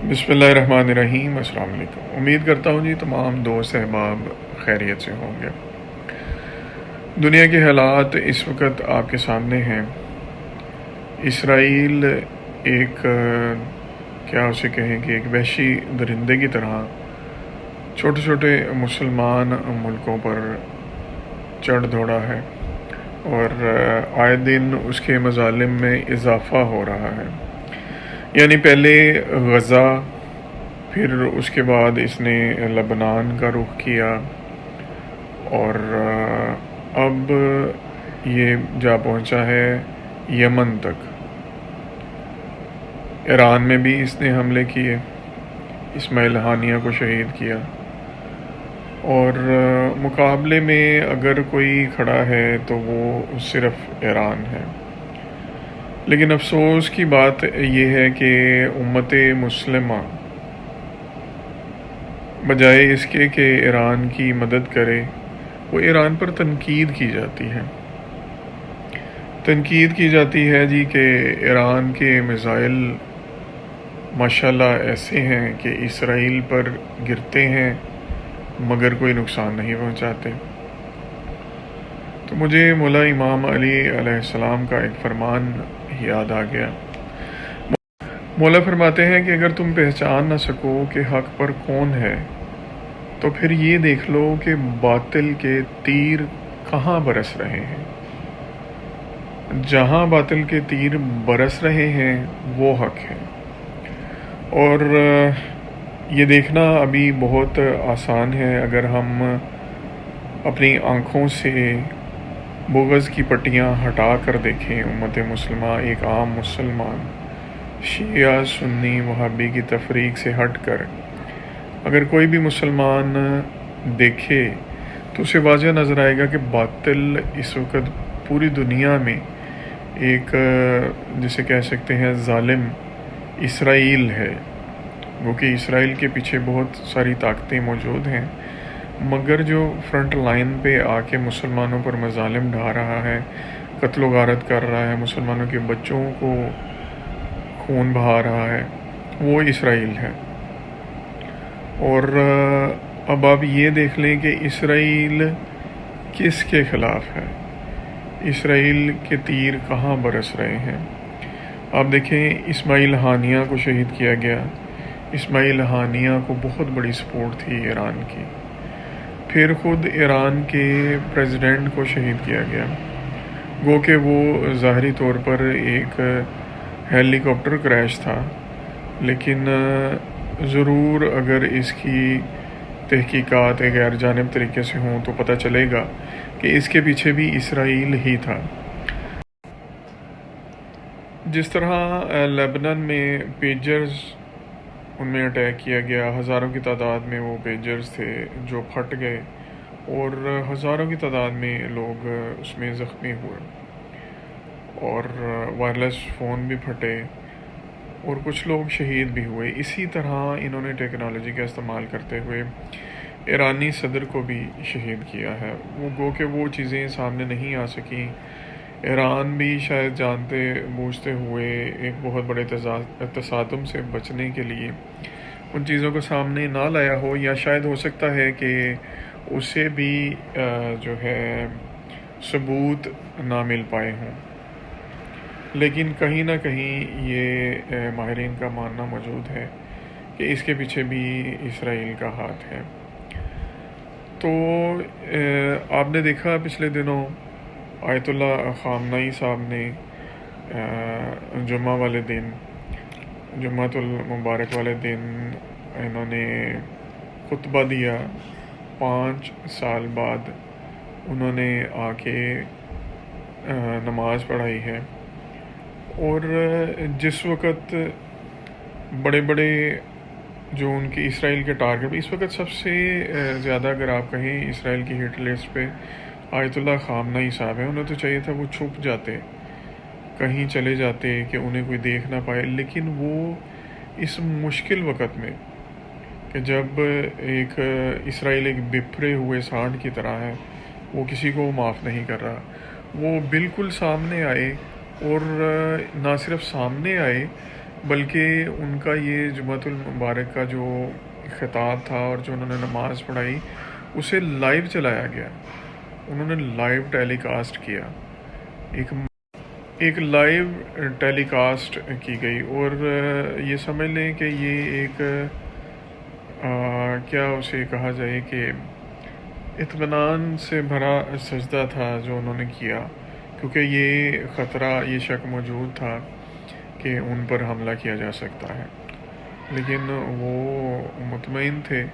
بسم اللہ الرحمن الرحیم۔ السلام علیکم۔ امید کرتا ہوں جی تمام دوست احباب خیریت سے ہوں گے۔ دنیا کے حالات اس وقت آپ کے سامنے ہیں۔ اسرائیل ایک کیا اسے کہیں کہ ایک وحشی درندے کی طرح چھوٹے چھوٹے مسلمان ملکوں پر چڑھ دوڑا ہے، اور آئے دن اس کے مظالم میں اضافہ ہو رہا ہے۔ یعنی پہلے غزہ، پھر اس کے بعد اس نے لبنان کا رخ کیا، اور اب یہ جا پہنچا ہے یمن تک۔ ایران میں بھی اس نے حملے کیے، اسماعیل ہانیہ کو شہید کیا، اور مقابلے میں اگر کوئی کھڑا ہے تو وہ صرف ایران ہے۔ لیکن افسوس کی بات یہ ہے کہ امت مسلمہ بجائے اس کے کہ ایران کی مدد کرے، وہ ایران پر تنقید کی جاتی ہے۔ تنقید کی جاتی ہے جی کہ ایران کے میزائل ماشاءاللہ ایسے ہیں کہ اسرائیل پر گرتے ہیں مگر کوئی نقصان نہیں پہنچاتے۔ تو مجھے مولا امام علی علیہ السلام کا ایک فرمان یاد آ گیا۔ مولا فرماتے ہیں کہ اگر تم پہچان نہ سکو کہ حق پر کون ہے تو پھر یہ دیکھ لو کہ باطل کے تیر کہاں برس رہے ہیں۔ جہاں باطل کے تیر برس رہے ہیں وہ حق ہے۔ اور یہ دیکھنا ابھی بہت آسان ہے اگر ہم اپنی آنکھوں سے بغض کی پٹیاں ہٹا کر دیکھیں۔ امت مسلمہ ایک عام مسلمان شیعہ سنی وہابی کی تفریق سے ہٹ کر اگر کوئی بھی مسلمان دیکھے تو اسے واضح نظر آئے گا کہ باطل اس وقت پوری دنیا میں ایک جسے کہہ سکتے ہیں ظالم اسرائیل ہے۔ وہ کہ اسرائیل کے پیچھے بہت ساری طاقتیں موجود ہیں، مگر جو فرنٹ لائن پہ آ کے مسلمانوں پر مظالم ڈھا رہا ہے، قتل و غارت کر رہا ہے، مسلمانوں کے بچوں کو خون بہا رہا ہے، وہ اسرائیل ہے۔ اور اب آپ یہ دیکھ لیں کہ اسرائیل کس کے خلاف ہے، اسرائیل کے تیر کہاں برس رہے ہیں۔ آپ دیکھیں اسماعیل ہانیہ کو شہید کیا گیا۔ اسماعیل ہانیہ کو بہت بڑی سپورٹ تھی ایران کی۔ پھر خود ایران کے پریزیڈنٹ کو شہید کیا گیا، گو کہ وہ ظاہری طور پر ایک ہیلی کاپٹر کریش تھا، لیکن ضرور اگر اس کی تحقیقات غیر جانب طریقے سے ہوں تو پتہ چلے گا کہ اس کے پیچھے بھی اسرائیل ہی تھا۔ جس طرح لیبنان میں پیجرز ان میں اٹیک کیا گیا، ہزاروں کی تعداد میں وہ پیجرز تھے جو پھٹ گئے، اور ہزاروں کی تعداد میں لوگ اس میں زخمی ہوئے، اور وائرلیس فون بھی پھٹے، اور کچھ لوگ شہید بھی ہوئے۔ اسی طرح انہوں نے ٹیکنالوجی کا استعمال کرتے ہوئے ایرانی صدر کو بھی شہید کیا ہے۔ وہ گو کہ وہ چیزیں سامنے نہیں آ سکیں۔ ایران بھی شاید جانتے بوجھتے ہوئے ایک بہت بڑے تصادم سے بچنے کے لیے ان چیزوں کو سامنے نہ لایا ہو، یا شاید ہو سکتا ہے کہ اسے بھی جو ہے ثبوت نہ مل پائے ہوں، لیکن کہیں نہ کہیں یہ ماہرین کا ماننا موجود ہے کہ اس کے پیچھے بھی اسرائیل کا ہاتھ ہے۔ تو آپ نے دیکھا پچھلے دنوں آیت اللہ خامنئی صاحب نے جمعہ والے دن، جمعۃ المبارک والے دن انہوں نے خطبہ دیا۔ 5 سال بعد انہوں نے آ کے نماز پڑھائی ہے، اور جس وقت بڑے بڑے جو ان کی اسرائیل کے ٹارگٹ، اس وقت سب سے زیادہ اگر آپ کہیں اسرائیل کی ہٹ لسٹ پہ آیت اللہ خامنئی صاحب ہیں۔ انہیں تو چاہیے تھا وہ چھپ جاتے، کہیں چلے جاتے کہ انہیں کوئی دیکھ نہ پائے، لیکن وہ اس مشکل وقت میں کہ جب ایک اسرائیل ایک بپھرے ہوئے سانڈ کی طرح ہے، وہ کسی کو معاف نہیں کر رہا، وہ بالکل سامنے آئے، اور نہ صرف سامنے آئے بلکہ ان کا یہ جمعۃ المبارک کا جو خطاب تھا اور جو انہوں نے نماز پڑھائی اسے لائیو چلایا گیا، انہوں نے لائیو ٹیلی کاسٹ کیا، ایک ایک لائیو ٹیلی کاسٹ کی گئی، اور یہ سمجھ لیں کہ یہ ایک کیا اسے کہا جائے کہ اطمینان سے بھرا سجدہ تھا جو انہوں نے کیا، کیونکہ یہ خطرہ، یہ شک موجود تھا کہ ان پر حملہ کیا جا سکتا ہے، لیکن وہ مطمئن تھے،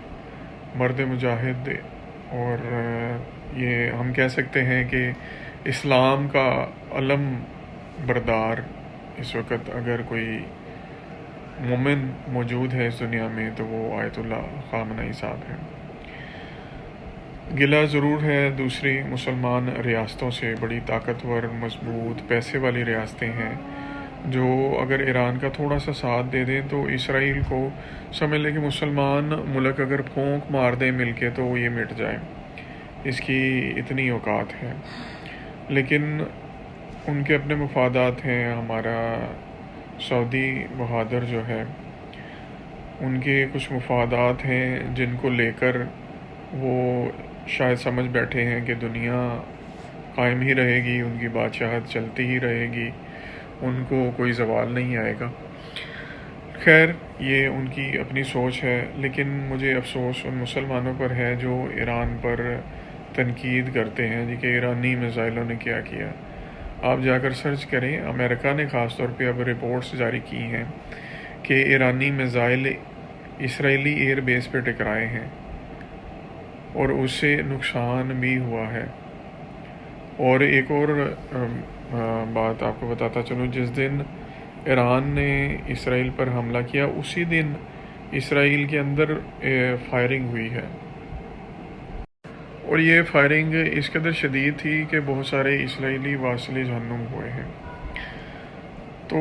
مرد مجاہد، اور یہ ہم کہہ سکتے ہیں کہ اسلام کا علم بردار اس وقت اگر کوئی مومن موجود ہے اس دنیا میں تو وہ آیت اللہ خامنہئی صاحب ہیں۔ گلہ ضرور ہے دوسری مسلمان ریاستوں سے، بڑی طاقتور، مضبوط، پیسے والی ریاستیں ہیں جو اگر ایران کا تھوڑا سا ساتھ دے دیں تو اسرائیل کو سمجھ لیں کہ مسلمان ملک اگر پھونک مار دیں مل کے تو یہ مٹ جائے، اس کی اتنی اوقات ہے، لیکن ان کے اپنے مفادات ہیں۔ ہمارا سعودی بہادر جو ہے ان کے کچھ مفادات ہیں جن کو لے کر وہ شاید سمجھ بیٹھے ہیں کہ دنیا قائم ہی رہے گی، ان کی بادشاہت چلتی ہی رہے گی، ان کو کوئی زوال نہیں آئے گا۔ خیر یہ ان کی اپنی سوچ ہے، لیکن مجھے افسوس ان مسلمانوں پر ہے جو ایران پر تنقید کرتے ہیں جی کہ ایرانی میزائلوں نے کیا کیا۔ آپ جا کر سرچ کریں، امریکہ نے خاص طور پہ اب رپورٹس جاری کی ہیں کہ ایرانی میزائل اسرائیلی ایئر بیس پہ ٹکرائے ہیں اور اس سے نقصان بھی ہوا ہے۔ اور ایک اور بات آپ کو بتاتا چلوں، جس دن ایران نے اسرائیل پر حملہ کیا اسی دن اسرائیل کے اندر فائرنگ ہوئی ہے، اور یہ فائرنگ اس قدر شدید تھی کہ بہت سارے اسرائیلی واصل جہنم ہوئے ہیں۔ تو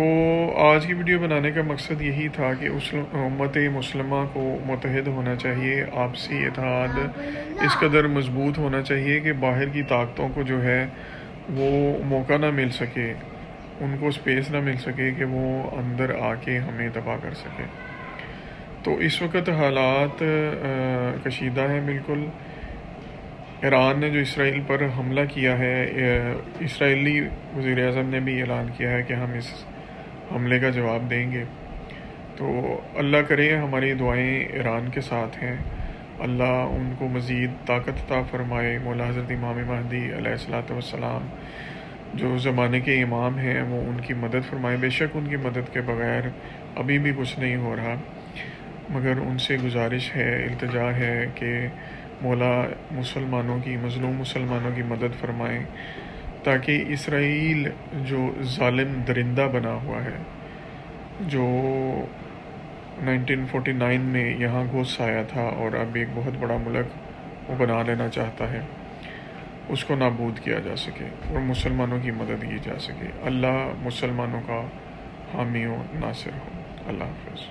آج کی ویڈیو بنانے کا مقصد یہی تھا کہ امت مسلمہ کو متحد ہونا چاہیے، آپسی اتحاد اس قدر مضبوط ہونا چاہیے کہ باہر کی طاقتوں کو جو ہے وہ موقع نہ مل سکے، ان کو سپیس نہ مل سکے کہ وہ اندر آ کے ہمیں تباہ کر سکے۔ تو اس وقت حالات کشیدہ ہیں بالکل۔ ایران نے جو اسرائیل پر حملہ کیا ہے، اسرائیلی وزیر اعظم نے بھی اعلان کیا ہے کہ ہم اس حملے کا جواب دیں گے۔ تو اللہ کرے، ہماری دعائیں ایران کے ساتھ ہیں، اللہ ان کو مزید طاقت عطا فرمائے۔ مولا حضرت امام مہدی علیہ الصلوۃ والسلام جو زمانے کے امام ہیں وہ ان کی مدد فرمائے۔ بے شک ان کی مدد کے بغیر ابھی بھی کچھ نہیں ہو رہا، مگر ان سے گزارش ہے، التجا ہے کہ مولا مسلمانوں کی، مظلوم مسلمانوں کی مدد فرمائیں، تاکہ اسرائیل جو ظالم درندہ بنا ہوا ہے، جو 1949 میں یہاں گھس آیا تھا اور اب ایک بہت بڑا ملک وہ بنا لینا چاہتا ہے، اس کو نابود کیا جا سکے اور مسلمانوں کی مدد کی جا سکے۔ اللہ مسلمانوں کا حامی و ناصر ہو۔ اللہ حافظ۔